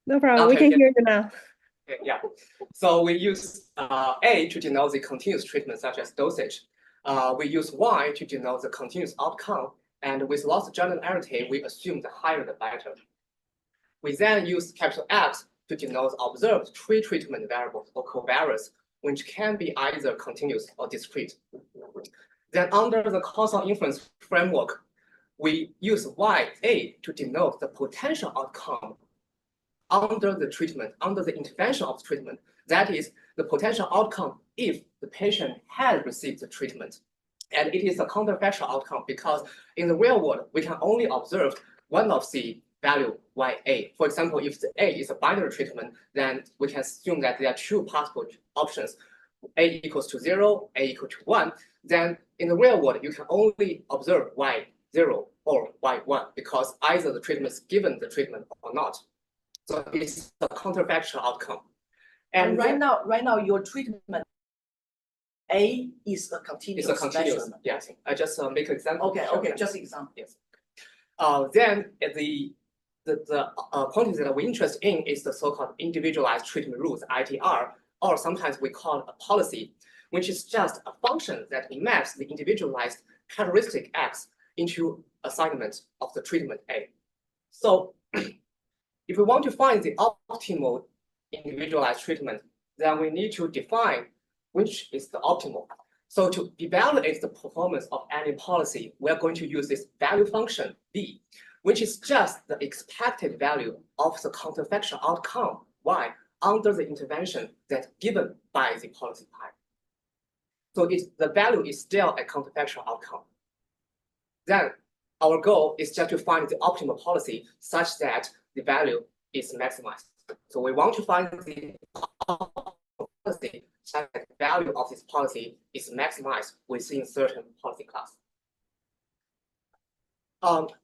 No problem. We can hear you now. Okay, yeah. So we use A to denote the continuous treatment, such as dosage. We use Y to denote the continuous outcome. And with loss generality, we assume the higher the better. We then use capital X to denote observed treatment variables or covariates, which can be either continuous or discrete. Then under the causal inference framework, we use YA to denote the potential outcome under the treatment, under the intervention of treatment. That is the potential outcome if the patient had received the treatment. And it is a counterfactual outcome because in the real world, we can only observe one of the value YA. For example, if the A is a binary treatment, then we can assume that there are two possible options, A equals to 0, A equal to 1. Then in the real world, you can only observe Y0 or Y1 because either the treatment is given the treatment or not. So it's a counterfactual outcome. And right now, your treatment A is a continuous. It's a continuous. Yes. I just make an example. Okay. Just example. Yes. Then the point that we're interested in is the so-called individualized treatment rules, ITR, or sometimes we call it a policy, which is just a function that maps the individualized characteristic X into assignment of the treatment A. So if we want to find the optimal individualized treatment, then we need to define which is the optimal. So to evaluate the performance of any policy, we're going to use this value function V, which is just the expected value of the counterfactual outcome Y under the intervention that's given by the policy type. So the value is still a counterfactual outcome. Then our goal is just to find the optimal policy such that the value is maximized. So we want to find the policy such that the value of this policy is maximized within certain policy class.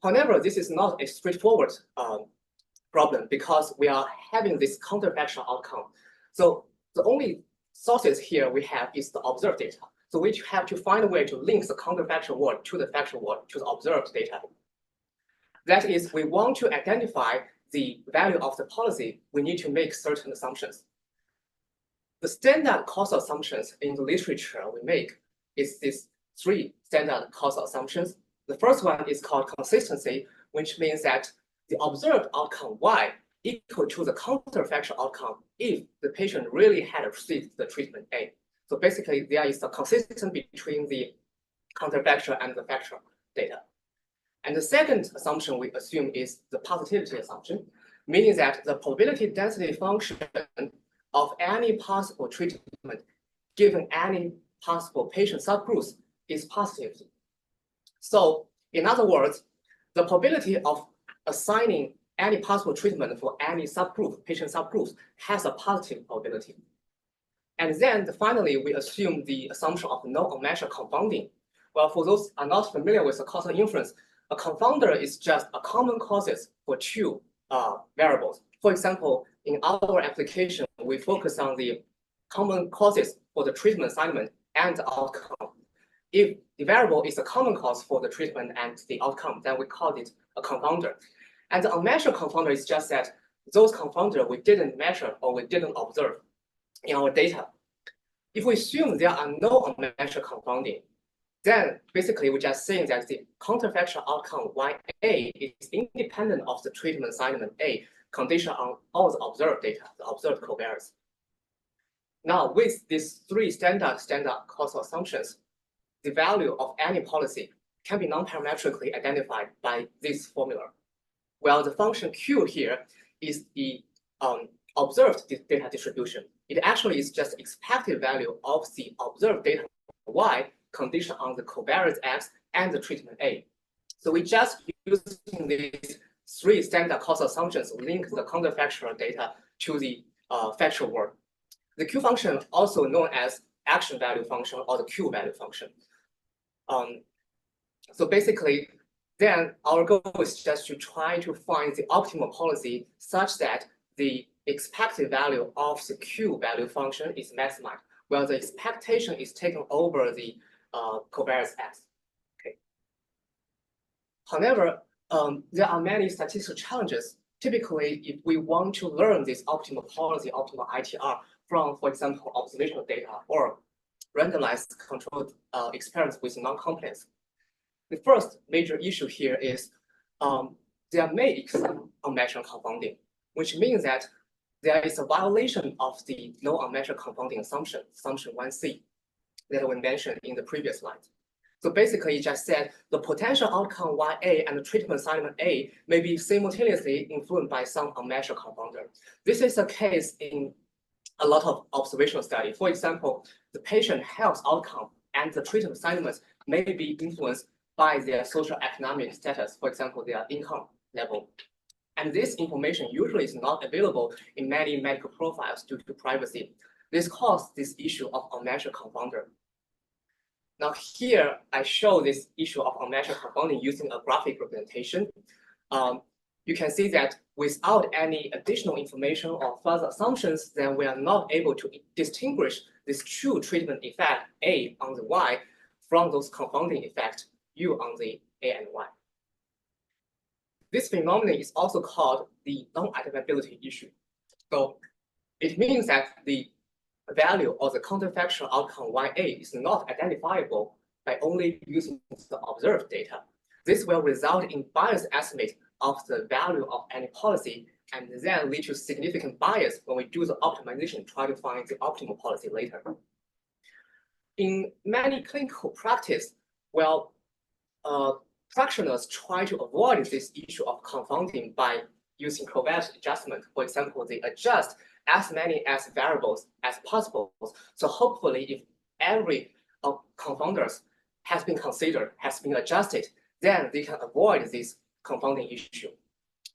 However, this is not a straightforward problem because we are having this counterfactual outcome. So the only sources here we have is the observed data. So we have to find a way to link the counterfactual world to the factual world to the observed data. That is, we want to identify the value of the policy, we need to make certain assumptions. The standard causal assumptions in the literature we make is these three standard causal assumptions. The first one is called consistency, which means that the observed outcome Y equal to the counterfactual outcome if the patient really had received the treatment A. So basically, there is a consistency between the counterfactual and the factual data. And the second assumption we assume is the positivity assumption, meaning that the probability density function of any possible treatment given any possible patient subgroups is positive. So in other words, the probability of assigning any possible treatment for any subgroup, patient subgroups, has a positive probability. And then finally, we assume the assumption of no unmeasured confounding. Well, for those who are not familiar with the causal inference, a confounder is just a common causes for two variables. For example, in our application, we focus on the common causes for the treatment assignment and the outcome. If the variable is a common cause for the treatment and the outcome, then we call it a confounder. And the unmeasured confounder is just that those confounders we didn't measure or we didn't observe in our data. If we assume there are no unmeasured confounding, then basically we're just saying that the counterfactual outcome YA is independent of the treatment assignment A, conditioned on all the observed data, the observed covariates. Now, with these three standard causal assumptions, the value of any policy can be non-parametrically identified by this formula. Well, the function Q here is the observed data distribution. It actually is just expected value of the observed data Y conditioned on the covariance X and the treatment A. So we just using these three standard causal assumptions link the counterfactual data to the factual world. The Q function, also known as action value function or the Q value function. So basically, then our goal is just to try to find the optimal policy such that the expected value of the Q value function is maximized, while the expectation is taken over the covariance X. Okay. However, there are many statistical challenges typically, if we want to learn this optimal policy, optimal ITR from, for example, observational data or randomized controlled experiments with non-confidence, the first major issue here is there may exist unmeasured confounding, which means that there is a violation of the no unmeasured confounding assumption 1C, that we mentioned in the previous slide. So basically, it just said the potential outcome YA and the treatment assignment A may be simultaneously influenced by some unmeasured confounder. This is a case in a lot of observational studies. For example, the patient health outcome and the treatment assignments may be influenced by their social economic status, for example, their income level. And this information usually is not available in many medical profiles due to privacy. This causes this issue of unmeasured confounder. Now here, I show this issue of unmeasured confounding using a graphic representation. You can see that without any additional information or further assumptions, then we are not able to distinguish this true treatment effect A on the Y from those confounding effect U on the A and Y. This phenomenon is also called the non-identifiability issue. So it means that the value or the counterfactual outcome YA is not identifiable by only using the observed data. This will result in biased estimate of the value of any policy and then lead to significant bias when we do the optimization, try to find the optimal policy later. In many clinical practice, well, practitioners try to avoid this issue of confounding by using covariate adjustment. For example, they adjust as many as variables as possible. So hopefully, if every confounders has been considered, has been adjusted, then they can avoid this confounding issue.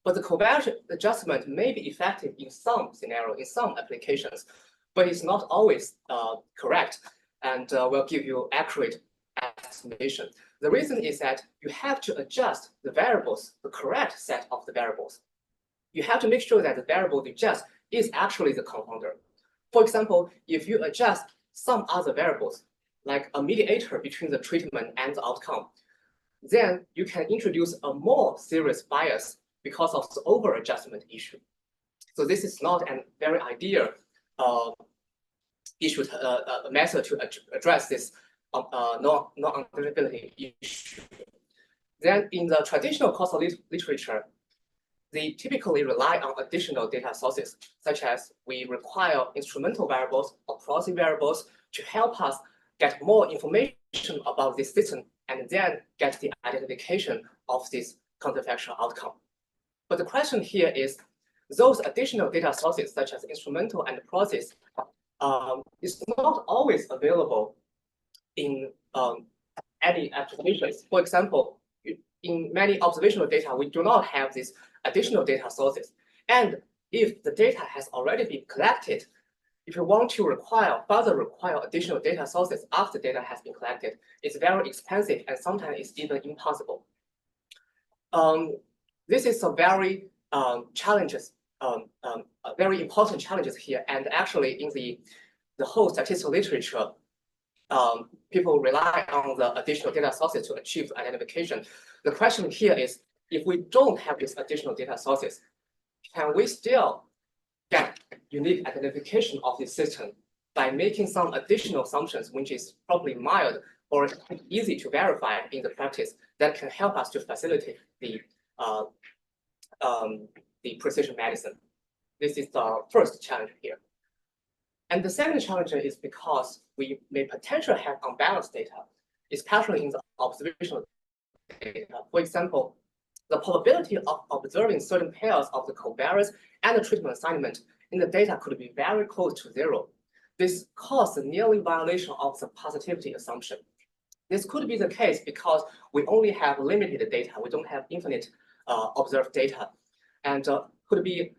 But the covariate adjustment may be effective in some scenarios, in some applications, but it's not always correct and will give you accurate estimation. The reason is that you have to adjust the variables, the correct set of the variables. You have to make sure that the variable you adjust is actually the confounder. For example, if you adjust some other variables, like a mediator between the treatment and the outcome, then you can introduce a more serious bias because of the over-adjustment issue. So this is not a very ideal issue, method to address this non-underrepresented issue. Then in the traditional causal literature, they typically rely on additional data sources, such as we require instrumental variables or proxy variables to help us get more information about this system and then get the identification of this counterfactual outcome. But the question here is, those additional data sources, such as instrumental and proxies, is not always available in any applications. For example, in many observational data, we do not have these additional data sources. And if the data has already been collected, if you want to further require additional data sources after data has been collected, it's very expensive and sometimes it's even impossible. This is a very very important challenges here. And actually in the whole statistical literature, people rely on the additional data sources to achieve identification. The question here is, if we don't have these additional data sources, can we still get unique identification of the system by making some additional assumptions, which is probably mild or easy to verify in the practice, that can help us to facilitate the precision medicine? This is the first challenge here. And the second challenge is because we may potentially have unbalanced data, especially in the observational data. For example, the probability of observing certain pairs of the covariates and the treatment assignment in the data could be very close to zero. This causes a nearly violation of the positivity assumption. This could be the case because we only have limited data. We don't have infinite observed data. And could be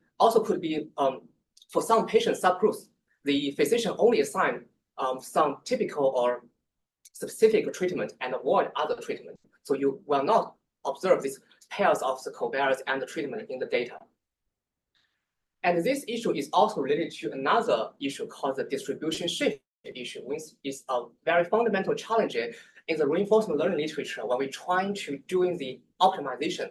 for some patient subgroups, the physician only assign some typical or specific treatment and avoid other treatment. So you will not observe these pairs of the covariates and the treatment in the data. And this issue is also related to another issue called the distribution shift issue, which is a very fundamental challenge in the reinforcement learning literature when we're trying to doing the optimization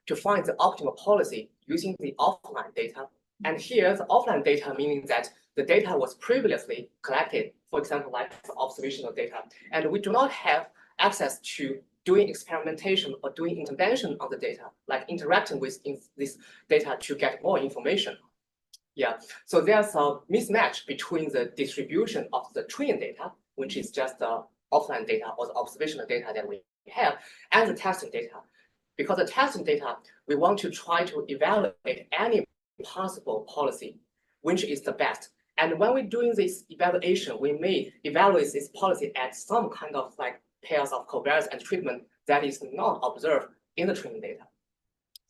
to find the optimal policy using the offline data. And here, the offline data meaning that the data was previously collected, for example, like the observational data, and we do not have access to doing experimentation or doing intervention on the data, like interacting with this data to get more information. Yeah, so there's a mismatch between the distribution of the training data, which is just the offline data or the observational data that we have, and the testing data. Because the testing data, we want to try to evaluate any possible policy, which is the best. And when we're doing this evaluation, we may evaluate this policy at some kind of like pairs of covariates and treatment that is not observed in the training data.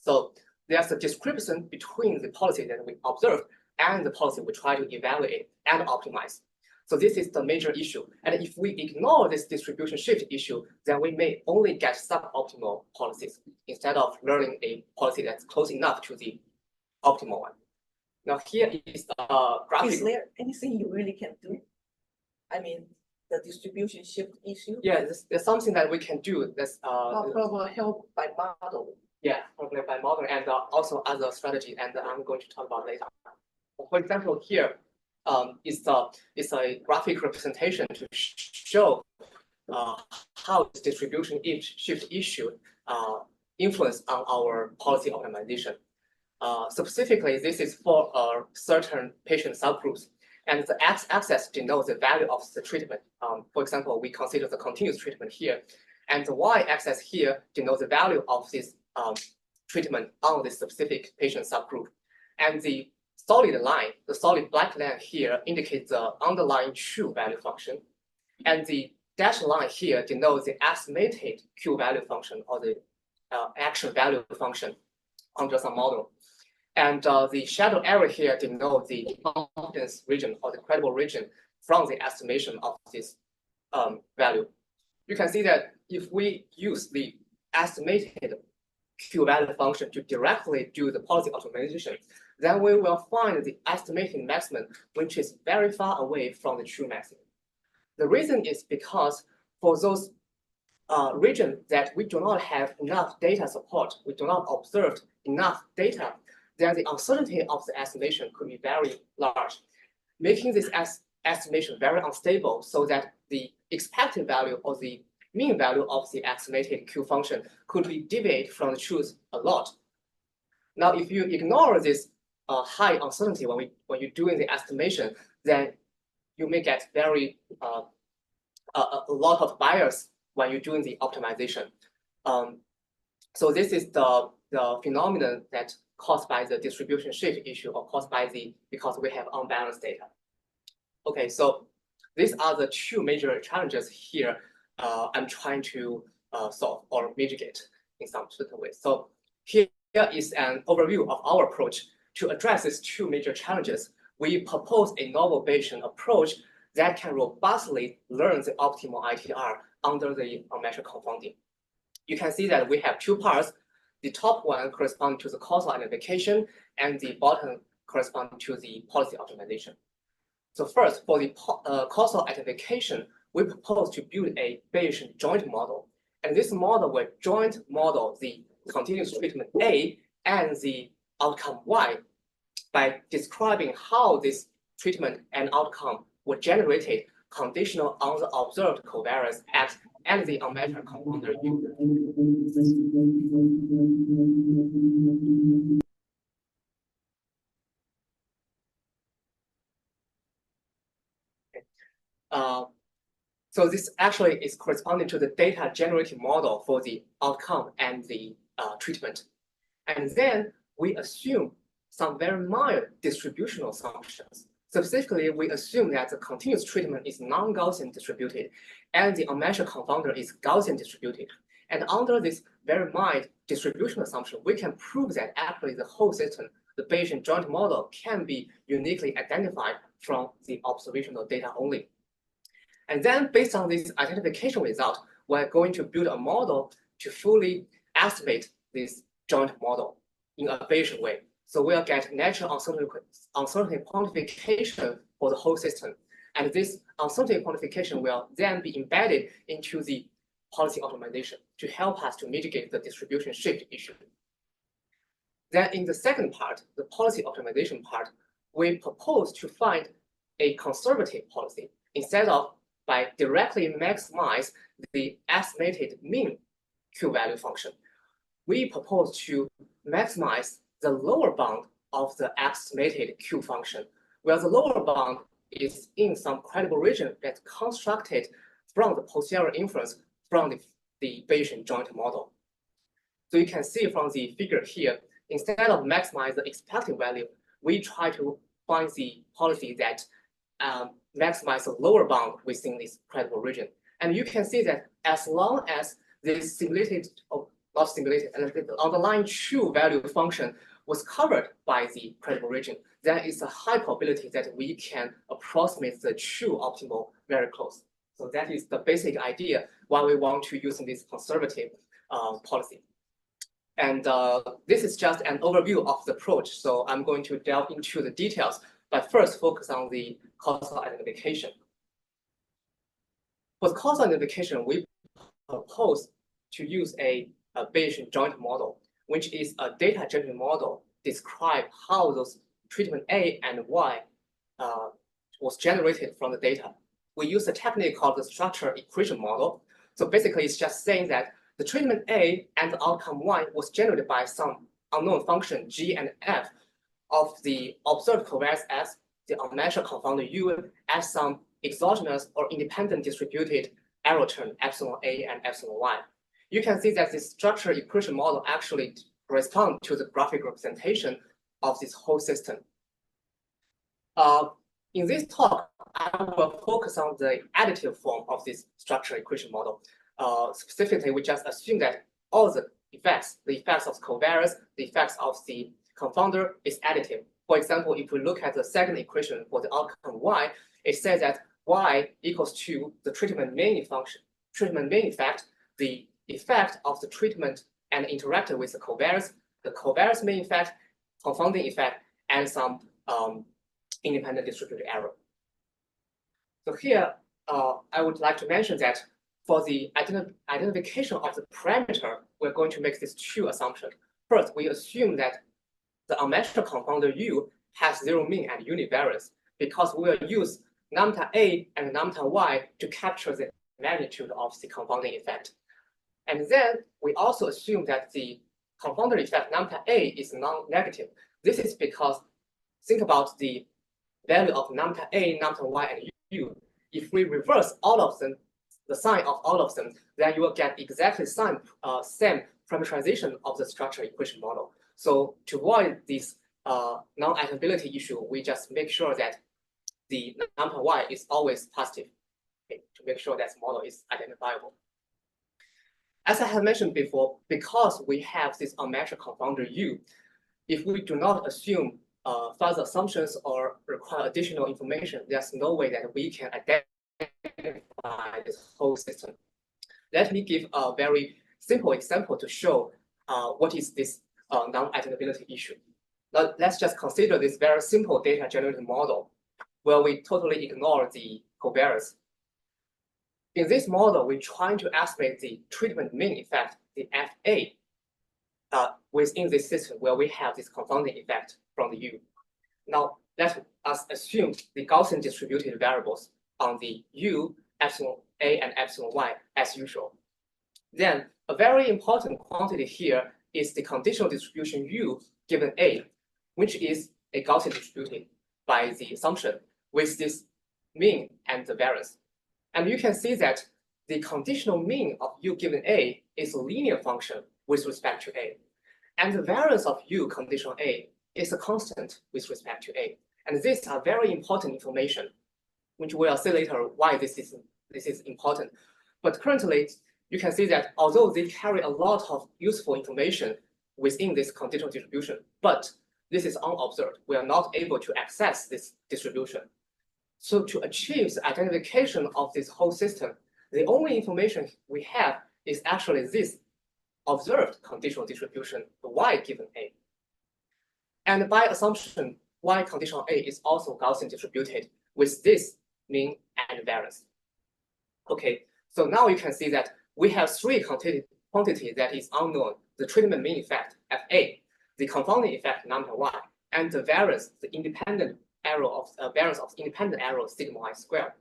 So there's a discrepancy between the policy that we observe and the policy we try to evaluate and optimize. So this is the major issue. And if we ignore this distribution shift issue, then we may only get suboptimal policies instead of learning a policy that's close enough to the optimal one. Now here is the graphic. Is there anything you really can do? I mean, the distribution shift issue? Yeah, there's something that we can do. That's probably help by model. Yeah, probably by model and also other strategy, and I'm going to talk about later. For example, here is a graphic representation to show how this distribution shift issue influence on our policy optimization. Specifically, this is for certain patient subgroups, and the x-axis denotes the value of the treatment. For example, we consider the continuous treatment here, and the y-axis here denotes the value of this treatment on this specific patient subgroup. And the solid line, the solid black line here indicates the underlying true value function. And the dashed line here denotes the estimated Q value function or the action value function under some model. And the shadow area here denotes the confidence region or the credible region from the estimation of this value. You can see that if we use the estimated Q value function to directly do the policy optimization, then we will find the estimated maximum, which is very far away from the true maximum. The reason is because for those regions that we do not have enough data support, we do not observe enough data, then the uncertainty of the estimation could be very large, making this estimation very unstable so that the expected value or the mean value of the estimated Q function could be deviate from the truth a lot. Now, if you ignore this high uncertainty when you're doing the estimation, then you may get very a lot of bias when you're doing the optimization. So this is the phenomenon that caused by the distribution shift issue or caused by because we have unbalanced data. Okay, so these are the two major challenges here I'm trying to solve or mitigate in some certain ways. So here is an overview of our approach to address these two major challenges. We propose a novel Bayesian approach that can robustly learn the optimal ITR under the unmeasured confounding. You can see that we have two parts. The top one corresponds to the causal identification, and the bottom corresponds to the policy optimization. So first, for the causal identification, we propose to build a Bayesian joint model. And this model will joint model the continuous treatment A and the outcome Y by describing how this treatment and outcome were generated conditional on the observed covariates X and the unmeasured confounder U. So this actually is corresponding to the data generating model for the outcome and the treatment. And then we assume some very mild distributional assumptions. Specifically, we assume that the continuous treatment is non-Gaussian distributed and the unmeasured confounder is Gaussian distributed. And under this very mild distribution assumption, we can prove that actually the whole system, the Bayesian joint model, can be uniquely identified from the observational data only. And then based on this identification result, we're going to build a model to fully estimate this joint model in a Bayesian way. So we'll get natural uncertainty quantification for the whole system. And this uncertainty quantification will then be embedded into the policy optimization to help us to mitigate the distribution shift issue. Then in the second part, the policy optimization part, we propose to find a conservative policy instead of by directly maximize the estimated mean Q value function. We propose to maximize the lower bound of the estimated Q function, where the lower bound is in some credible region that's constructed from the posterior inference from the Bayesian joint model. So you can see from the figure here, instead of maximize the expected value, we try to find the policy that maximize the lower bound within this credible region. And you can see that as long as this simulated, or not simulated, and the underlying true value function was covered by the credible region, then it's a high probability that we can approximate the true optimal very close. So that is the basic idea why we want to use this conservative policy. And this is just an overview of the approach. So I'm going to delve into the details, but first focus on the causal identification. For the causal identification, we propose to use a Bayesian joint model, which is a data-generated model describe how those treatment A and Y was generated from the data. We use a technique called the structure equation model. So basically, it's just saying that the treatment A and the outcome Y was generated by some unknown function G and F of the observed covariates S, the unmeasured confounding U, as some exogenous or independent distributed error term epsilon A and epsilon Y. You can see that this structure equation model actually corresponds to the graphic representation of this whole system. In this talk, I will focus on the additive form of this structure equation model. Specifically, we just assume that all the effects of covariates, the effects of the confounder is additive. For example, if we look at the second equation for the outcome Y, it says that Y equals to the treatment main effect, the effect of the treatment and interacted with the covariates main effect, confounding effect, and some independent distributed error. So here, I would like to mention that for the identification of the parameter, we're going to make these two assumptions. First, we assume that the unmeasured confounder U has zero mean and univariance because we will use lambda A and lambda Y to capture the magnitude of the confounding effect. And then we also assume that the confounder effect lambda A is non-negative. This is because think about the value of lambda A, lambda Y, and U. If we reverse all of them, the sign of all of them, then you will get exactly same parameterization of the structure equation model. So to avoid this non-identifiability issue, we just make sure that the lambda Y is always positive, okay, to make sure that the model is identifiable. As I have mentioned before, because we have this unmeasured confounder U, if we do not assume further assumptions or require additional information, there's no way that we can identify this whole system. Let me give a very simple example to show what is this non-identifiability issue. Now, let's just consider this very simple data-generated model where we totally ignore the covariates. In this model, we're trying to estimate the treatment mean effect, the FA, within this system where we have this confounding effect from the U. Now, let us assume the Gaussian distributed variables on the U, epsilon A, and epsilon Y as usual. Then a very important quantity here is the conditional distribution U given A, which is a Gaussian distributed by the assumption with this mean and the variance. And you can see that the conditional mean of U given A is a linear function with respect to A. And the variance of U conditional A is a constant with respect to A. And these are very important information, which we'll see later why this is important. But currently, you can see that although they carry a lot of useful information within this conditional distribution, but this is unobserved. We are not able to access this distribution. So to achieve the identification of this whole system, the only information we have is actually this observed conditional distribution, the Y given A. And by assumption, Y conditional A is also Gaussian distributed with this mean and variance. Okay, so now you can see that we have three quantity that is unknown, the treatment mean effect, FA, the confounding effect lambda y, and the variance, the independent error of variance of independent error sigma y squared.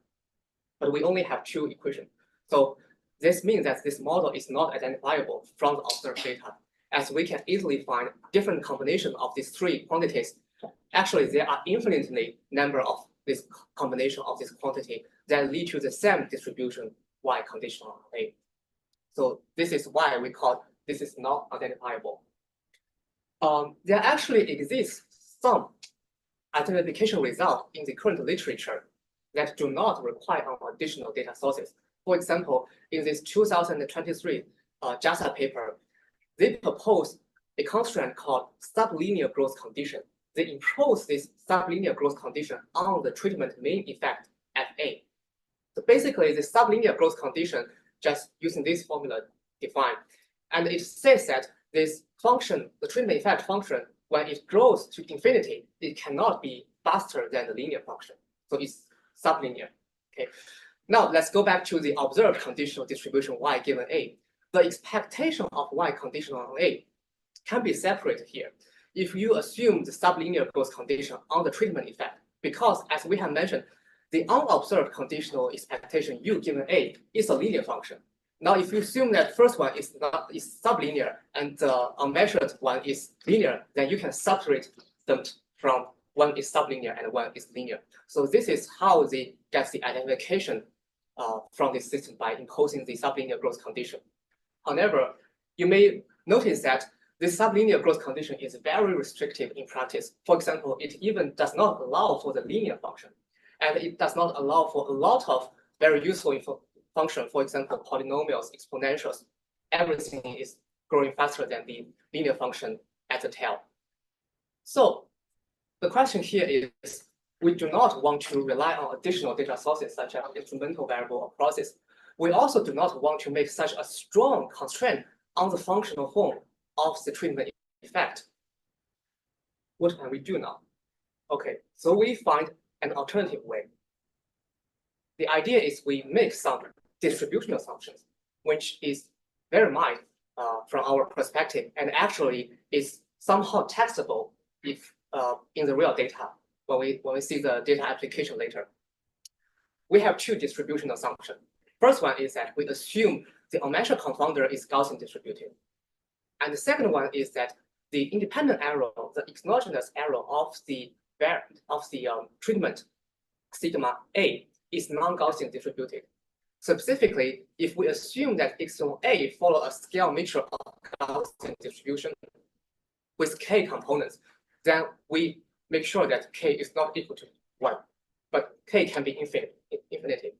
But we only have two equations. So this means that this model is not identifiable from the observed data, as we can easily find different combinations of these three quantities. Actually, there are infinitely number of this combination of this quantity that lead to the same distribution y conditional on A. So this is why we call this is not identifiable. There actually exists some identification results in the current literature that do not require additional data sources. For example, in this 2023 JASA paper, they proposed a constraint called sublinear growth condition. They impose this sublinear growth condition on the treatment mean effect Fa. So basically, the sublinear growth condition, just using this formula defined, and it says that this function, the treatment effect function, when it grows to infinity, it cannot be faster than the linear function. So it's sublinear. Okay. Now let's go back to the observed conditional distribution y given A. The expectation of y conditional on A can be separated here if you assume the sublinear growth condition on the treatment effect, because as we have mentioned, the unobserved conditional expectation u given A is a linear function. Now, if you assume that first one is sublinear and the unmeasured one is linear, then you can separate them from one is sublinear and one is linear. So this is how they get the identification from this system by imposing the sublinear growth condition. However, you may notice that this sublinear growth condition is very restrictive in practice. For example, it even does not allow for the linear function, and it does not allow for a lot of very useful function, for example, polynomials, exponentials. Everything is growing faster than the linear function at the tail. So the question here is, we do not want to rely on additional data sources such as instrumental variable or process. We also do not want to make such a strong constraint on the functional form of the treatment effect. What can we do now? Okay, so we find an alternative way. The idea is we make some distributional assumptions, which is very mild from our perspective, and actually is somehow testable if in the real data when we see the data application later. We have two distribution assumptions. First one is that we assume the unmeasured confounder is Gaussian distributed, and the second one is that the independent error, the exogenous error of the treatment sigma A is non-Gaussian distributed. Specifically, if we assume that epsilon A follow a scale mixture of Gaussian distribution with k components, then we make sure that k is not equal to 1, but k can be infinity.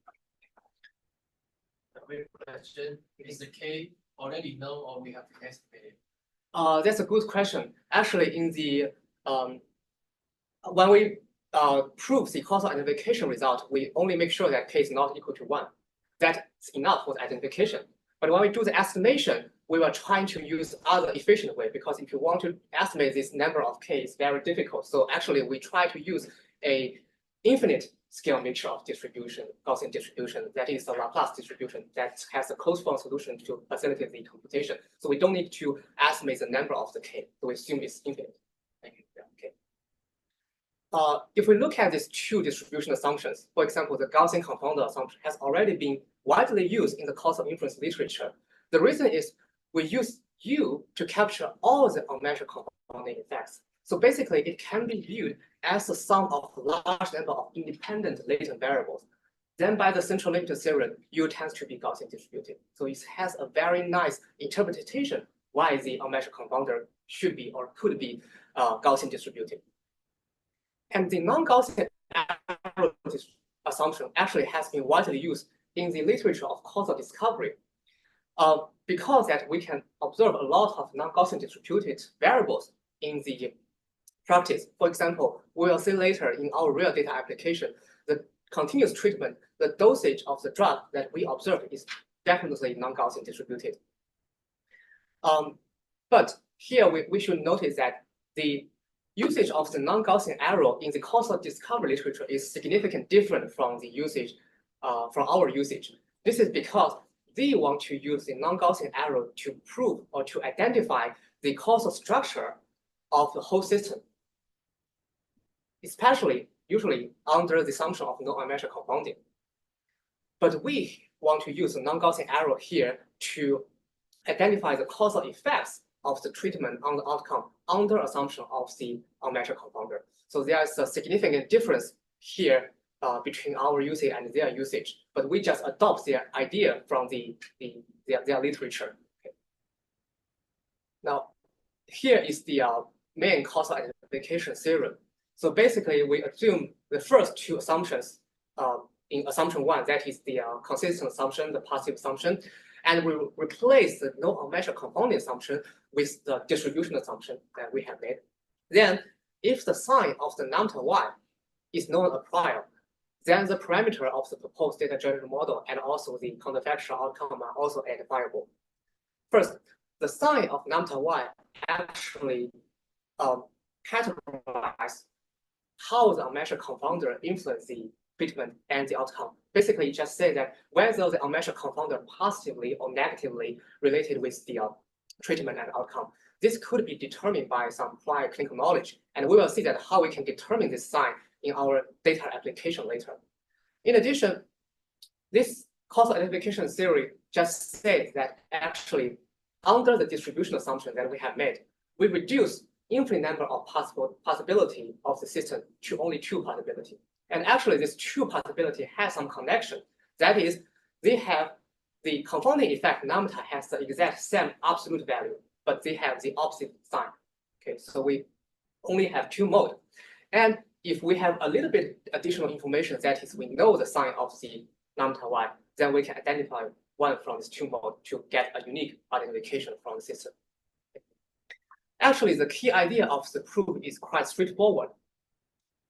A quick question: is the k already known, or we have to estimate it? That's a good question. Actually, in the when we prove the causal identification result, we only make sure that k is not equal to 1. That's enough for the identification. But when we do the estimation, we were trying to use other efficient way, because if you want to estimate this number of k, it's very difficult. So actually, we try to use a infinite scale mixture of distribution, Gaussian distribution, that is the Laplace distribution that has a closed form solution to facilitate the computation. So we don't need to estimate the number of the k. So we assume it's infinite. Thank you. Yeah, okay. If we look at these two distribution assumptions, for example, the Gaussian confounder assumption has already been widely used in the causal inference literature. The reason is we use U to capture all the unmeasured confounding effects. So basically, it can be viewed as the sum of a large number of independent latent variables. Then by the central limit theorem, U tends to be Gaussian distributed. So it has a very nice interpretation why the unmeasured confounder should be or could be Gaussian distributed. And the non-Gaussian error assumption actually has been widely used in the literature of causal discovery, because that we can observe a lot of non-Gaussian distributed variables in the practice. For example, we will see later in our real data application, the continuous treatment, the dosage of the drug that we observe is definitely non-Gaussian distributed. But here we should notice that the usage of the non-Gaussian error in the causal discovery literature is significantly different from the usage from our usage. This is because they want to use the non-Gaussian error to prove or to identify the causal structure of the whole system, especially usually under the assumption of no unmeasured confounding. But we want to use a non-Gaussian arrow here to identify the causal effects of the treatment on the outcome under assumption of the unmeasured confounder. So there is a significant difference here between our usage and their usage, but we just adopt their idea from their literature. Okay. Now, here is the main causal identification theorem. So basically, we assume the first two assumptions in assumption one, that is the consistent assumption, the positive assumption, and we replace the no unmeasured confounding assumption with the distribution assumption that we have made. Then, if the sign of the lambda y is known prior, then the parameter of the proposed data generated model and also the counterfactual outcome are also identifiable. First, the sign of lambda y actually categorize how the unmeasured confounder influence the treatment and the outcome. Basically, just say that whether the unmeasured confounder positively or negatively related with the treatment and outcome. This could be determined by some prior clinical knowledge, and we will see that how we can determine this sign in our data application later. In addition, this causal identification theory just says that actually under the distribution assumption that we have made, we reduce infinite number of possibility of the system to only two possibility. And actually this two possibility has some connection. That is, they have the confounding effect lambda has the exact same absolute value, but they have the opposite sign. Okay, so we only have two modes. And if we have a little bit additional information, that is, we know the sign of the lambda y, then we can identify one from these two modes to get a unique identification from the system. Actually, the key idea of the proof is quite straightforward.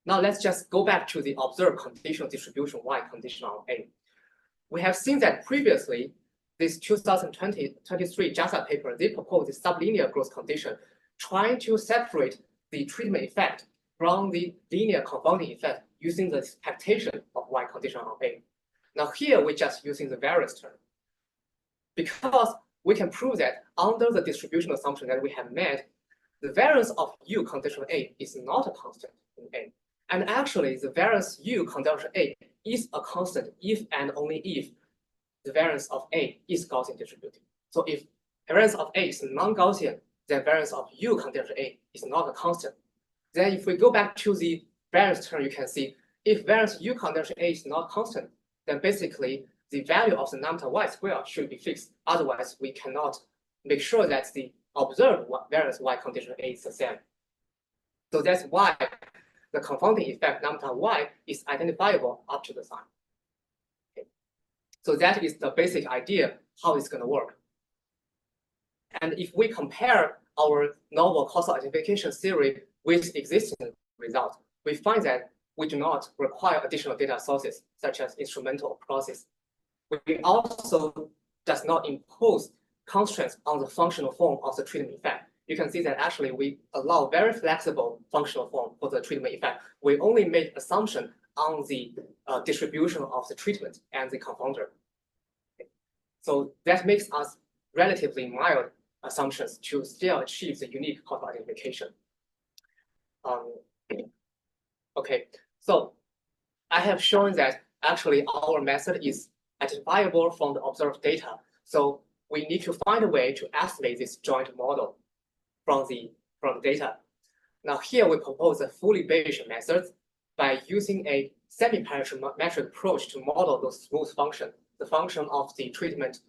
Now let's just go back to the observed conditional distribution y conditional on A. We have seen that previously, this 2023 JASA paper, they proposed a sublinear growth condition, trying to separate the treatment effect from the linear confounding effect using the expectation of y conditional on A. Now here, we're just using the variance term. Because we can prove that under the distribution assumption that we have made, the variance of u conditional A is not a constant in A. And actually, the variance u conditional A is a constant if and only if the variance of A is Gaussian distributed. So if variance of A is non-Gaussian, then variance of u conditional A is not a constant. Then if we go back to the variance term, you can see if variance u conditional A is not constant, then basically the value of the lambda y square should be fixed. Otherwise, we cannot make sure that the observed variance y conditional A is the same. So that's why the confounding effect lambda y is identifiable up to the sign. Okay. So that is the basic idea how it's going to work. And if we compare our novel causal identification theory with existing results, we find that we do not require additional data sources such as instrumental or proxies. We also does not impose constraints on the functional form of the treatment effect. You can see that actually we allow very flexible functional form for the treatment effect. We only make assumption on the distribution of the treatment and the confounder. Okay. So that makes us relatively mild assumptions to still achieve the unique causal identification. Okay, so I have shown that actually our method is identifiable from the observed data. So we need to find a way to estimate this joint model from the data. Now here we propose a fully Bayesian method by using a semi-parametric approach to model those smooth functions, the function of the treatment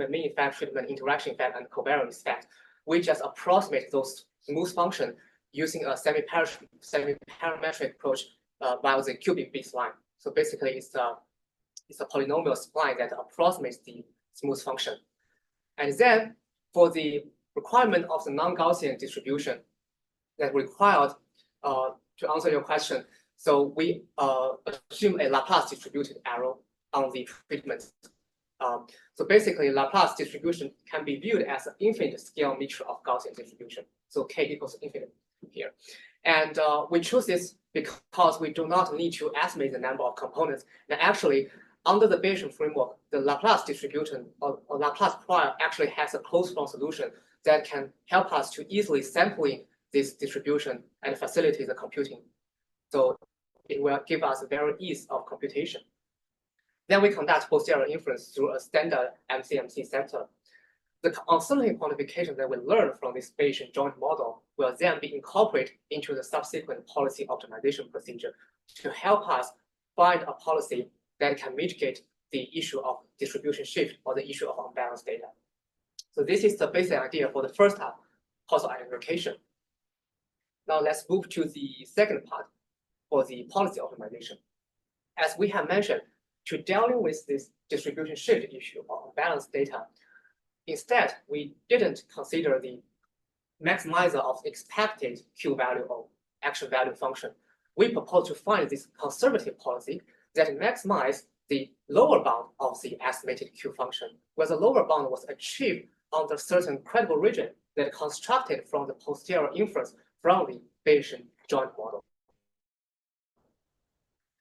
mean effect, treatment interaction effect, and covariance effect. We just approximate those smooth functions using a semi-parametric approach by the cubic bit spline. So basically, it's a polynomial spline that approximates the smooth function. And then for the requirement of the non-Gaussian distribution that required to answer your question, so we assume a Laplace distributed arrow on the treatment. So basically, Laplace distribution can be viewed as an infinite scale mixture of Gaussian distribution. So k equals infinite here. And we choose this because we do not need to estimate the number of components. And actually, under the Bayesian framework, the Laplace distribution or Laplace prior actually has a closed form solution that can help us to easily sampling this distribution and facilitate the computing. So it will give us a very ease of computation. Then we conduct posterior inference through a standard MCMC center. The uncertainty quantification that we learn from this Bayesian joint model will then be incorporated into the subsequent policy optimization procedure to help us find a policy that can mitigate the issue of distribution shift or the issue of unbalanced data. So this is the basic idea for the first half, causal identification. Now let's move to the second part for the policy optimization. As we have mentioned, to dealing with this distribution shift issue or unbalanced data, instead, we didn't consider the maximizer of expected Q value or action value function. We propose to find this conservative policy that maximizes the lower bound of the estimated Q function, where the lower bound was achieved under certain credible region that constructed from the posterior inference from the Bayesian joint model.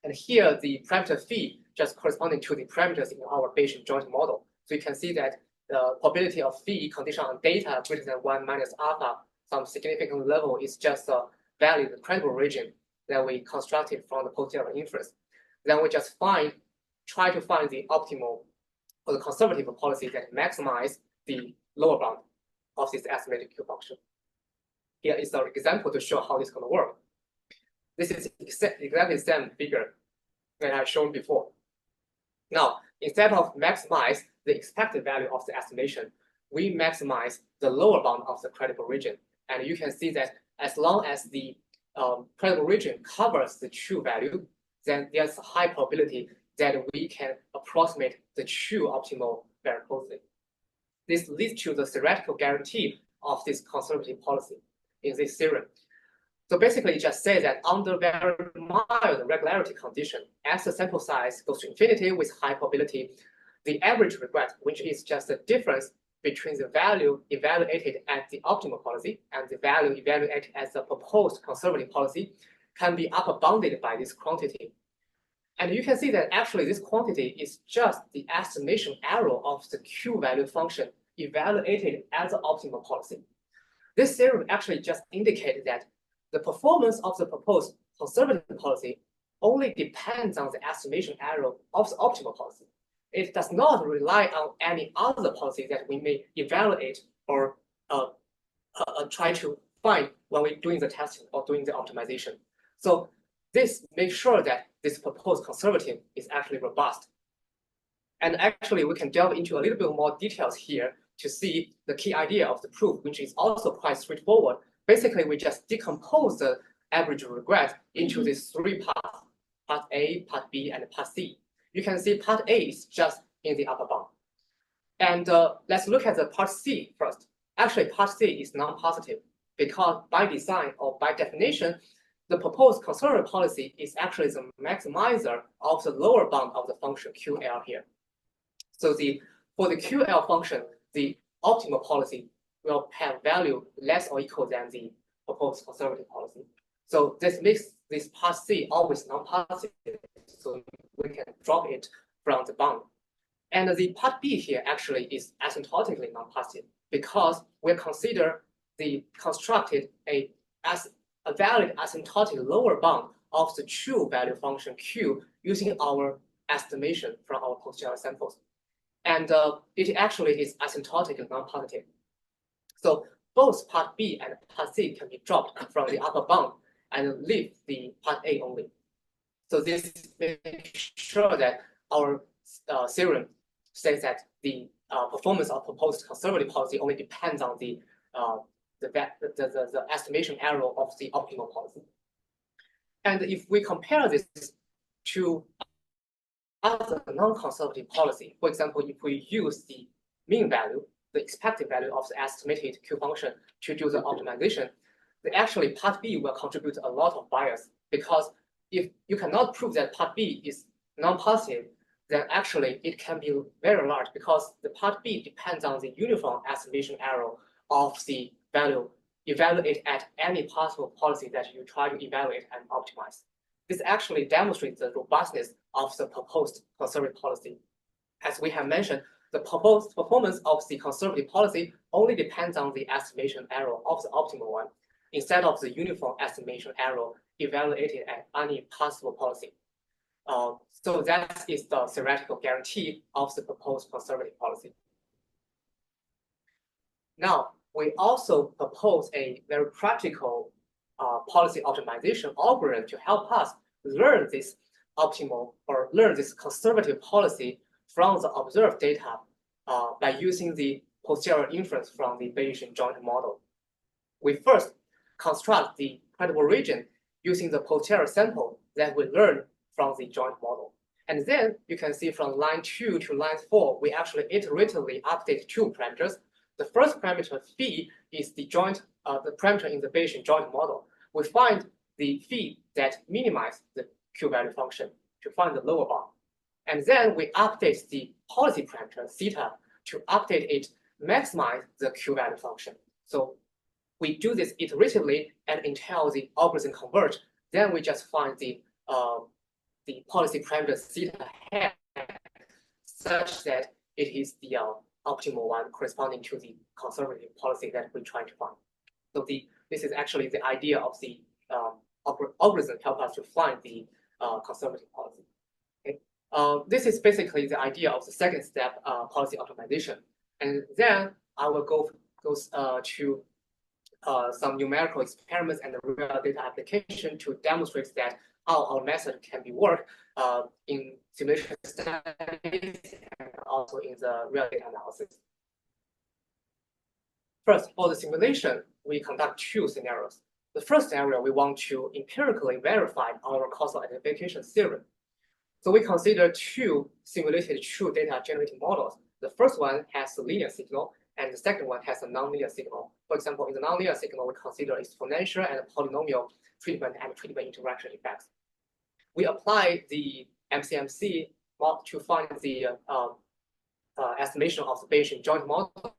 And here, the parameter phi just corresponding to the parameters in our Bayesian joint model. So you can see that the probability of phi condition on data greater than 1 minus alpha, some significant level is just a value, the credible region that we constructed from the posterior inference. Then we just try to find the optimal or the conservative policy that maximize the lower bound of this estimated Q function. Here is an example to show how this is going to work. This is exactly the same figure that I've shown before. Now, instead of maximize the expected value of the estimation, we maximize the lower bound of the credible region. And you can see that as long as the credible region covers the true value, then there's a high probability that we can approximate the true optimal very closely. This leads to the theoretical guarantee of this conservative policy in this theorem. So basically, it just says that under very mild regularity condition, as the sample size goes to infinity with high probability, the average regret, which is just the difference between the value evaluated at the optimal policy and the value evaluated as the proposed conservative policy, can be upper bounded by this quantity. And you can see that actually this quantity is just the estimation error of the Q value function evaluated as the optimal policy. This theorem actually just indicates that the performance of the proposed conservative policy only depends on the estimation error of the optimal policy. It does not rely on any other policy that we may evaluate or try to find when we're doing the testing or doing the optimization. So this makes sure that this proposed conservative is actually robust. And actually, we can delve into a little bit more details here to see the key idea of the proof, which is also quite straightforward. Basically, we just decompose the average regret into these three parts, part A, part B, and part C. You can see part A is just in the upper bound. And let's look at the part C first. Actually, part C is non-positive because by design or by definition, the proposed conservative policy is actually the maximizer of the lower bound of the function QL here. So for the QL function, the optimal policy will have value less or equal than the proposed conservative policy. So this makes this part C always non-positive, so we can drop it from the bound. And the part B here actually is asymptotically non-positive because we consider the constructed as a valid asymptotic lower bound of the true value function Q using our estimation from our posterior samples. And it actually is asymptotically non-positive. So both part B and part C can be dropped from the upper bound and leave the part A only. So this makes sure that our theorem says that the performance of proposed conservative policy only depends on the estimation error of the optimal policy. And if we compare this to other non-conservative policy, for example, if we use the mean value, the expected value of the estimated Q function to do the optimization, then actually part B will contribute a lot of bias because if you cannot prove that part B is non-positive, then actually it can be very large because the part B depends on the uniform estimation error of the value evaluated at any possible policy that you try to evaluate and optimize. This actually demonstrates the robustness of the proposed conservative policy. As we have mentioned, the proposed performance of the conservative policy only depends on the estimation error of the optimal one. instead of the uniform estimation error evaluated at any possible policy. So that is the theoretical guarantee of the proposed conservative policy. Now, we also propose a very practical policy optimization algorithm to help us learn this optimal or learn this conservative policy from the observed data by using the posterior inference from the Bayesian joint model. We first construct the credible region using the posterior sample that we learn from the joint model. And then you can see from line 2 to line 4, we actually iteratively update 2 parameters. The first parameter phi is the parameter in the Bayesian joint model. We find the phi that minimizes the Q-value function to find the lower bound. And then we update the policy parameter theta to update it, maximize the Q-value function. So we do this iteratively and until the algorithm converge. Then we just find the policy parameter theta hat such that it is the optimal one corresponding to the conservative policy that we're trying to find. So this is actually the idea of the algorithm help us to find the conservative policy. Okay. This is basically the idea of the second step, policy optimization. And then I will go to some numerical experiments and real data application to demonstrate that how our method can be worked in simulation studies and also in the real data analysis. First, for the simulation, we conduct 2 scenarios. The first scenario, we want to empirically verify our causal identification theorem. So we consider 2 simulated true data generating models. The first one has a linear signal, and the second one has a nonlinear signal. For example, in the nonlinear signal, we consider exponential and polynomial treatment and treatment interaction effects. We apply the MCMC model to find the estimation of the Bayesian joint model,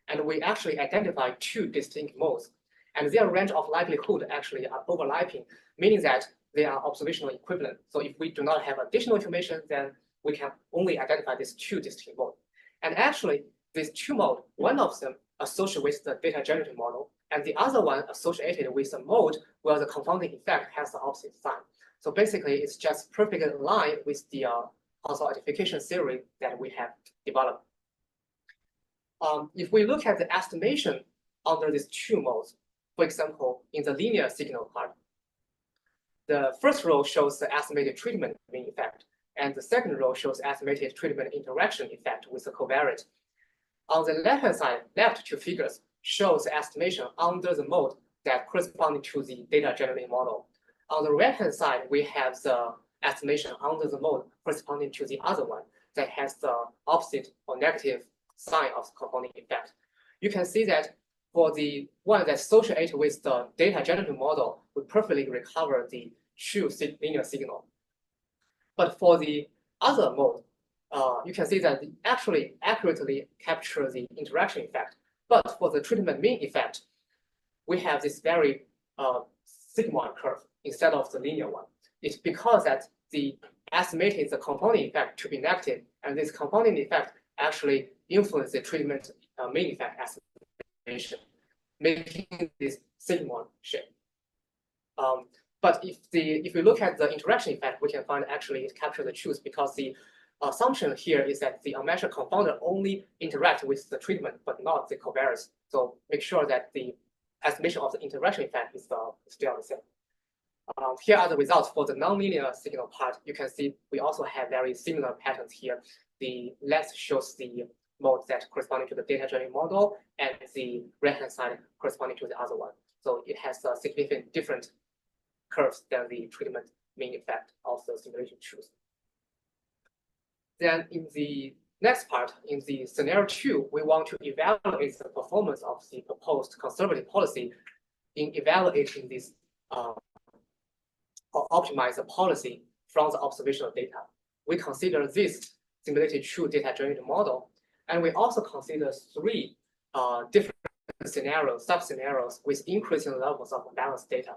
and we actually identify 2 distinct modes. And their range of likelihood actually are overlapping, meaning that they are observational equivalent. So if we do not have additional information, then we can only identify these 2 distinct modes. And actually, these 2 modes, one of them associated with the data generating model, and the other one associated with a mode where the confounding effect has the opposite sign. So basically, it's just perfectly aligned with the causal identification theory that we have developed. If we look at the estimation under these 2 modes, for example, in the linear signal part, the first row shows the estimated treatment mean effect, and the second row shows estimated treatment interaction effect with the covariate. On the left-hand side, left 2 figures shows the estimation under the mode that corresponding to the data generating model. On the right-hand side, we have the estimation under the mode corresponding to the other one that has the opposite or negative sign of the confounding effect. You can see that for the one that's associated with the data generating model, we perfectly recover the true linear signal. But for the other mode, you can see that they actually accurately capture the interaction effect. But for the treatment mean effect, we have this very sigmoid curve instead of the linear one. It's because that the estimated the confounding effect to be negative, and this confounding effect actually influence the treatment mean effect estimation, making this sigmoid shape. But if we look at the interaction effect, we can find actually it captures the truth because the assumption here is that the unmeasured confounder only interact with the treatment, but not the covariates. So make sure that the estimation of the interaction effect is still the same. Here are the results for the nonlinear signal part. You can see we also have very similar patterns here. The left shows the mode that corresponding to the data generating model, and the right-hand side corresponding to the other one. So it has a significant different curves than the treatment mean effect of the simulation truth. Then in the next part, in the scenario 2, we want to evaluate the performance of the proposed conservative policy in evaluating this or optimize the policy from the observational data. We consider this simulated true data generated model, and we also consider 3 different scenarios, sub-scenarios with increasing levels of balanced data.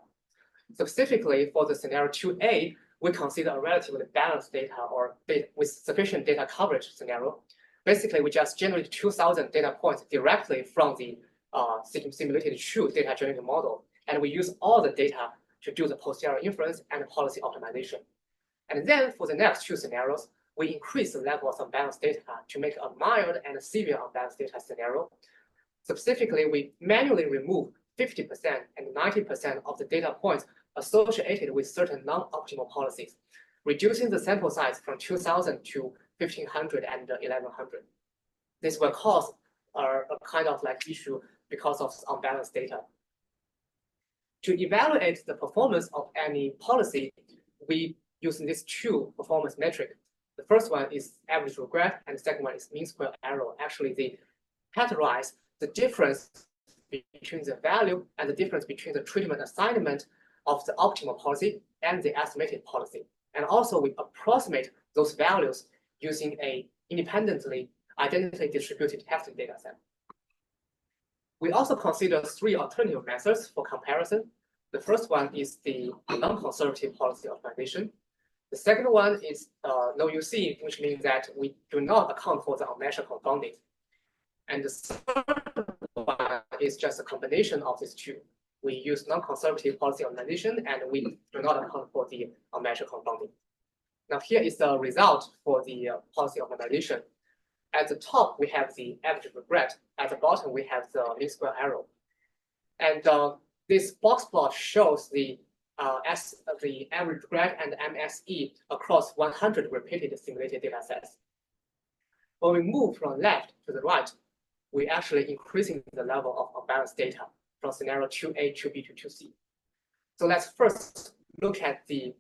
Specifically for the scenario 2A, we consider a relatively balanced data or data with sufficient data coverage scenario. Basically, we just generate 2,000 data points directly from the simulated true data generated model, and we use all the data to do the posterior inference and policy optimization. And then for the next two scenarios, we increase the level of unbalanced data to make a mild and severe unbalanced data scenario. Specifically, we manually remove 50% and 90% of the data points associated with certain non-optimal policies, reducing the sample size from 2,000 to 1,500 and 1,100. This will cause a kind of like issue because of unbalanced data. To evaluate the performance of any policy, we use these two performance metrics. The first one is average regret, and the second one is mean square error. Actually, they categorize the difference between the value and the difference between the treatment assignment of the optimal policy and the estimated policy. And also, we approximate those values using a independently identically distributed testing data set. We also consider three alternative methods for comparison. The first one is the non-conservative policy optimization. The second one is no UC, which means that we do not account for the unmeasured confounding. And the third one is just a combination of these two. We use non-conservative policy optimization, and we do not account for the unmeasured confounding. Now here is the result for the policy optimization. At the top, we have the average regret. At the bottom, we have the mean square error. And this box plot shows the average regret and MSE across 100 repeated simulated data sets. When we move from left to the right, we actually increasing the level of unbalanced data from scenario 2A, 2B to 2C. So let's first look at the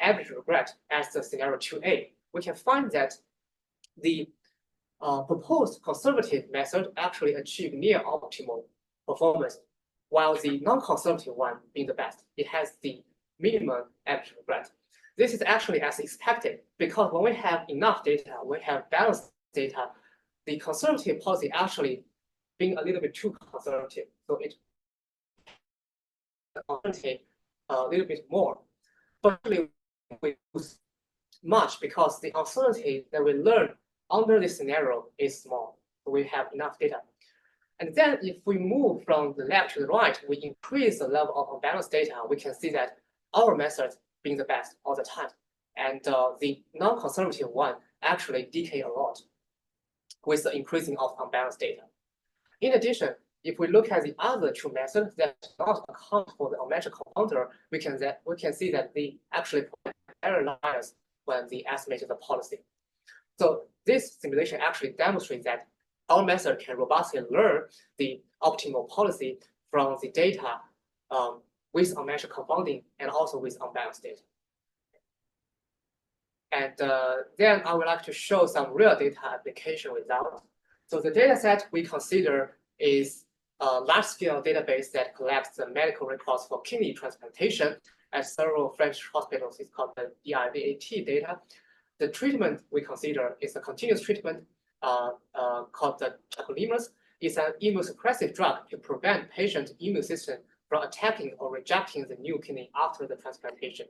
average regret as the scenario 2A. We can find that the proposed conservative method actually achieved near optimal performance, while the non-conservative one being the best. It has the minimum average regret. This is actually as expected, because when we have enough data, we have balanced data, the conservative policy actually being a little bit too conservative. So it a little bit more. But we lose much because the uncertainty that we learn under this scenario is small. So we have enough data. And then if we move from the left to the right, we increase the level of unbalanced data, we can see that our method being the best all the time. And the non-conservative one actually decay a lot with the increasing of unbalanced data. In addition, if we look at the other two methods that do not account for the unmeasured confounder, we can see that they actually provide error liars when they estimate the policy. So this simulation actually demonstrates that our method can robustly learn the optimal policy from the data with unmeasured confounding and also with unbalanced data. And then I would like to show some real data application results. So the data set we consider is a large-scale database that collects the medical records for kidney transplantation at several French hospitals. It's called the DIVAT data. The treatment we consider is a continuous treatment called the tacrolimus. It's an immunosuppressive drug to prevent patient immune system from attacking or rejecting the new kidney after the transplantation.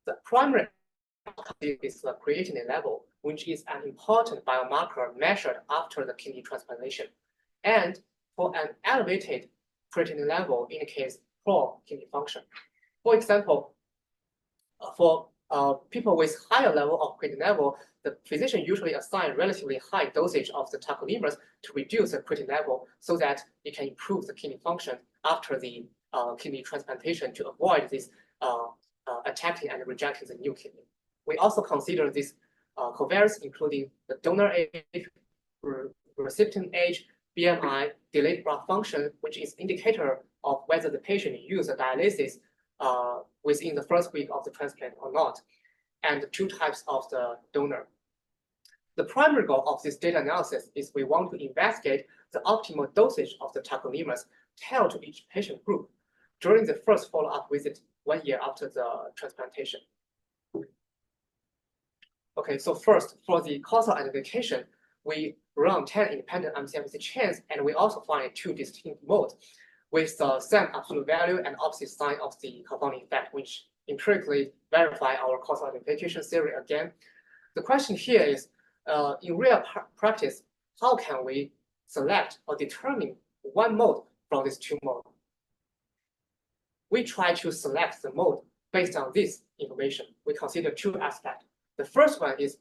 The primary is the creatinine level, which is an important biomarker measured after the kidney transplantation. And for an elevated creatinine level indicates poor kidney function. For example, for people with higher level of creatinine level, the physician usually assign relatively high dosage of the tacrolimus to reduce the creatinine level so that it can improve the kidney function after the kidney transplantation to avoid this attacking and rejecting the new kidney. We also consider these covariates, including the donor age, recipient age, BMI, delayed graft function, which is indicator of whether the patient used dialysis within the first week of the transplant or not, and the two types of the donor. The primary goal of this data analysis is we want to investigate the optimal dosage of the tacrolimus tailored to each patient group during the first follow-up visit 1 year after the transplantation. Okay, so first, for the causal identification, we run 10 independent MCMC chains, and we also find two distinct modes with the same absolute value and opposite sign of the confounding effect, which empirically verify our causal identification theory again. The question here is, in real practice, how can we select or determine one mode from these two modes. We try to select the mode based on this information. We consider two aspects. The first one is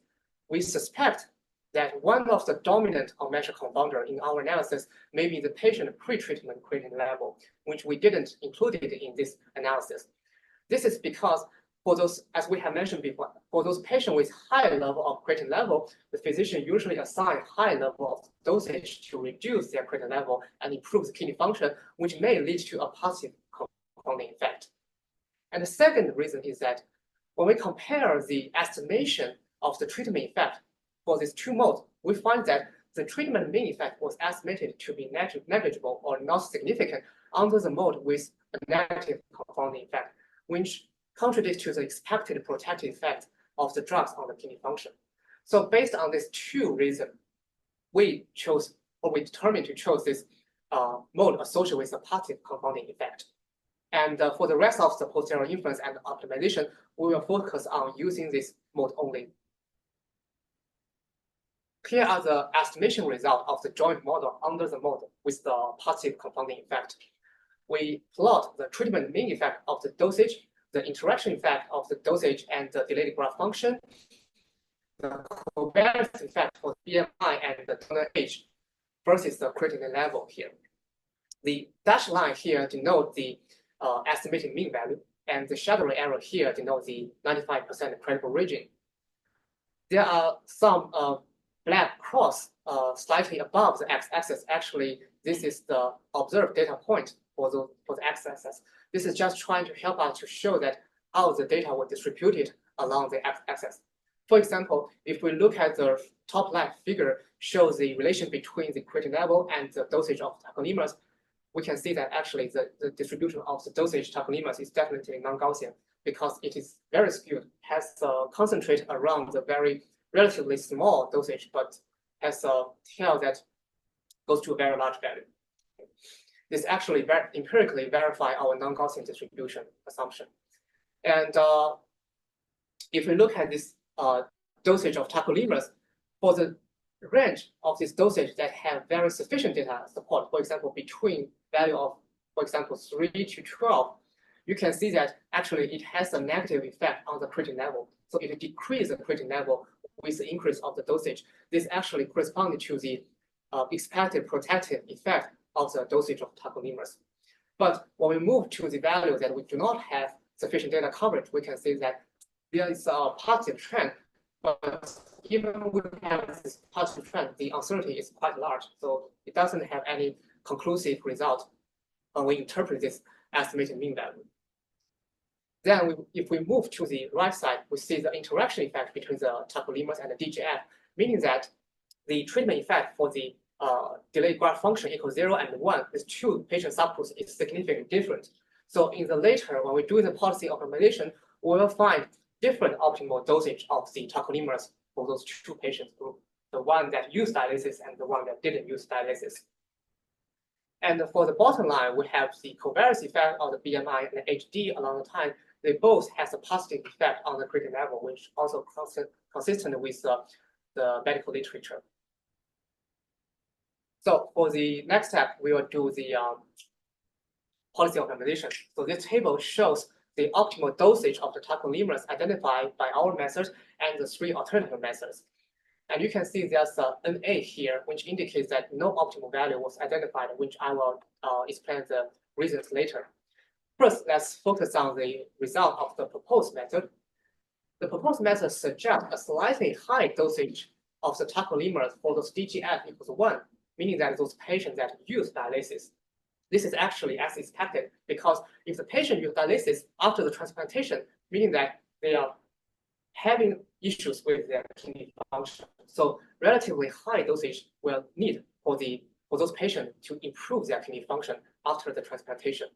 we suspect that one of the dominant unmeasured confounder in our analysis may be the patient pre-treatment creatine level, which we didn't include it in this analysis. This is because for those, as we have mentioned before, for those patients with high level of creatine level, the physician usually assign high level of dosage to reduce their creatine level and improve the kidney function, which may lead to a positive confounding effect. And the second reason is that when we compare the estimation of the treatment effect for these two modes, we find that the treatment mean effect was estimated to be negligible or not significant under the mode with a negative confounding effect, which contradicts to the expected protective effect of the drugs on the kidney function. So based on these two reasons, we chose, or we determined to choose this mode associated with a positive confounding effect. And for the rest of the posterior inference and optimization, we will focus on using this mode only. Here are the estimation results of the joint model under the mode with the positive confounding effect. We plot the treatment mean effect of the dosage, the interaction effect of the dosage and the delayed graph function, the covariance effect for BMI and the donor age versus the creatinine level here. The dashed line here denote the estimated mean value, and the shadowed arrow here denote the 95% credible region. There are some black cross slightly above the x-axis. Actually, this is the observed data point for the x-axis. This is just trying to help us to show that how the data were distributed along the x-axis. For example, if we look at the top left figure, shows the relation between the creatine level and the dosage of tacrolimus, we can see that actually the distribution of the dosage tacrolimus is definitely non-Gaussian because it is very skewed, has concentrated around the very relatively small dosage, but has a tail that goes to a very large value. This actually empirically verify our non-Gaussian distribution assumption. And if we look at this dosage of tacrolimus, for the range of this dosage that have very sufficient data support, for example, between value of, for example, 3 to 12, you can see that actually it has a negative effect on the creatine level. So if it decreases the creatine level with the increase of the dosage, this actually corresponds to the expected protective effect of the dosage of tacrolimus. But when we move to the value that we do not have sufficient data coverage, we can see that there is a positive trend, but even we have this positive trend, the uncertainty is quite large. So it doesn't have any conclusive result when we interpret this estimated mean value. Then if we move to the right side, we see the interaction effect between the tacrolimus and the DGF, meaning that the treatment effect for the delayed graph function equals 0 and 1, these two patient subgroups is significantly different. So in the later, when we do the policy optimization, we will find different optimal dosage of the tacrolimus for those two patient groups, the one that used dialysis and the one that didn't use dialysis. And for the bottom line, we have the covariance effect of the BMI and the HD along the time. They both have a positive effect on the creatine level, which also consistent with the medical literature. So for the next step, we will do the policy optimization. So this table shows the optimal dosage of the tacrolimus identified by our methods and the 3 alternative methods. And you can see there's a NA here, which indicates that no optimal value was identified, which I will explain the reasons later. First, let's focus on the result of the proposed method. The proposed method suggests a slightly high dosage of the tacrolimus for those DGF equals 1, meaning that those patients that use dialysis. This is actually as expected, because if the patient uses dialysis after the transplantation, meaning that they are having issues with their kidney function. So relatively high dosage will need for those patients to improve their kidney function after the transplantation.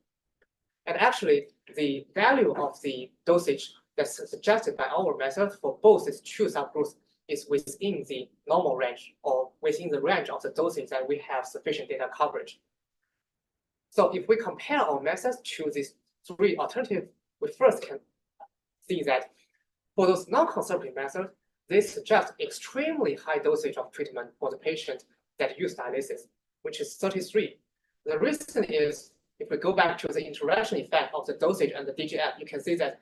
And actually, the value of the dosage that's suggested by our method for both these two subgroups is within the normal range or within the range of the dosage that we have sufficient data coverage. So if we compare our methods to these 3 alternatives, we first can see that for those non-conservative methods, they suggest extremely high dosage of treatment for the patient that use dialysis, which is 33. The reason is, if we go back to the interaction effect of the dosage and the DGF, you can see that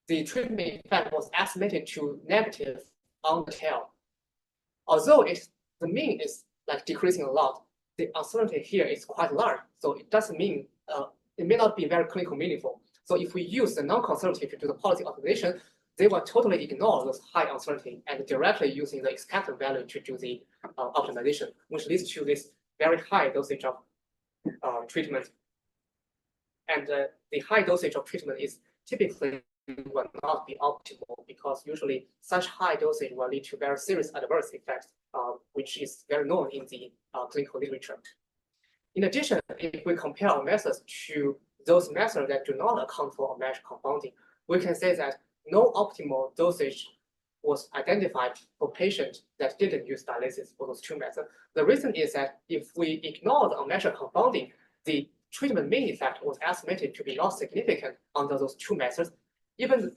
the treatment effect was estimated to negative on the tail. Although the mean is like decreasing a lot, the uncertainty here is quite large. So it doesn't mean, it may not be very clinically meaningful. So if we use the non-conservative to do the policy optimization, they will totally ignore those high uncertainty and directly using the expected value to do the optimization, which leads to this very high dosage of treatment. And the high dosage of treatment is typically will not be optimal because usually such high dosage will lead to very serious adverse effects, which is very known in the clinical literature. In addition, if we compare our methods to those methods that do not account for unmeasured confounding, we can say that no optimal dosage was identified for patients that didn't use dialysis for those two methods. The reason is that if we ignore the unmeasured confounding, the treatment mean effect was estimated to be not significant under those two methods. Even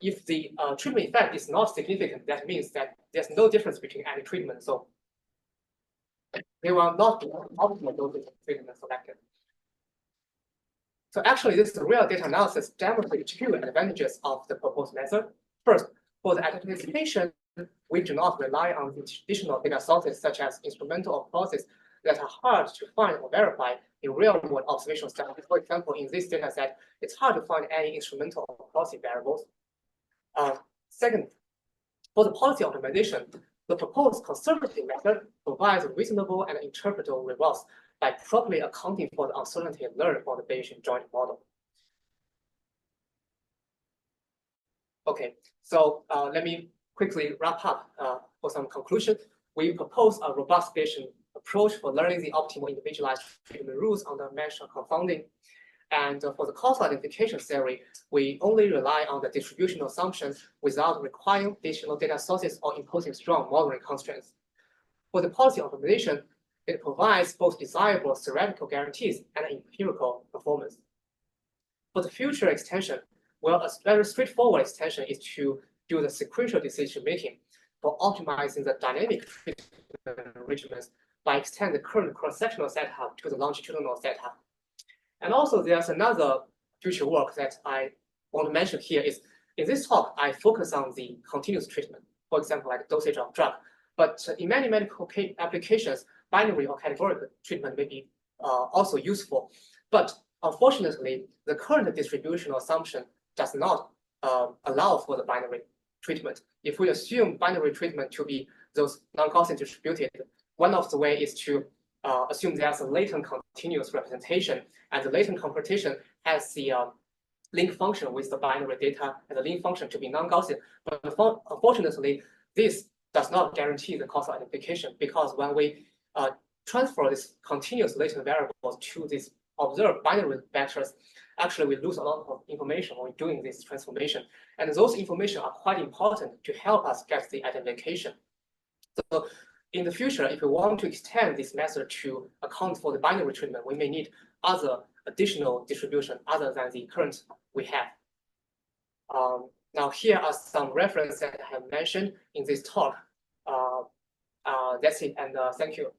if the treatment effect is not significant, that means that there's no difference between any treatment. So they will not be optimal dosage of treatment selected. So actually, this real data analysis demonstrates two advantages of the proposed method. First, for the identification, we do not rely on the traditional data sources such as instrumental or processes that are hard to find or verify in real-world observational studies. For example, in this data set, it's hard to find any instrumental or process variables. Second, for the policy optimization, the proposed conservative method provides reasonable and interpretable results by properly accounting for the uncertainty learned from the Bayesian joint model. Okay, so let me quickly wrap up for some conclusion. We propose a robust Bayesian approach for learning the optimal individualized treatment rules under unmeasured confounding. And for the causal identification theory, we only rely on the distributional assumptions without requiring additional data sources or imposing strong modeling constraints. For the policy optimization, it provides both desirable theoretical guarantees and empirical performance. For the future extension, well, a very straightforward extension is to do the sequential decision making for optimizing the dynamic treatment regimens by extending the current cross-sectional setup to the longitudinal setup. And also there's another future work that I want to mention here is, in this talk, I focus on the continuous treatment, for example, like dosage of drug. But in many medical applications, binary or categorical treatment may be also useful. But unfortunately, the current distributional assumption does not allow for the binary treatment. If we assume binary treatment to be those non-Gaussian distributed, one of the ways is to assume there's a latent continuous representation, and the latent computation has the link function with the binary data and the link function to be non-Gaussian. But unfortunately, this does not guarantee the causal identification, because when we transfer this continuous latent variables to these observed binary vectors, actually we lose a lot of information when we're doing this transformation. And those information are quite important to help us get the identification. So in the future, if we want to extend this method to account for the binary treatment, we may need other additional distribution other than the current we have. Now here are some references that I have mentioned in this talk. That's it, and thank you.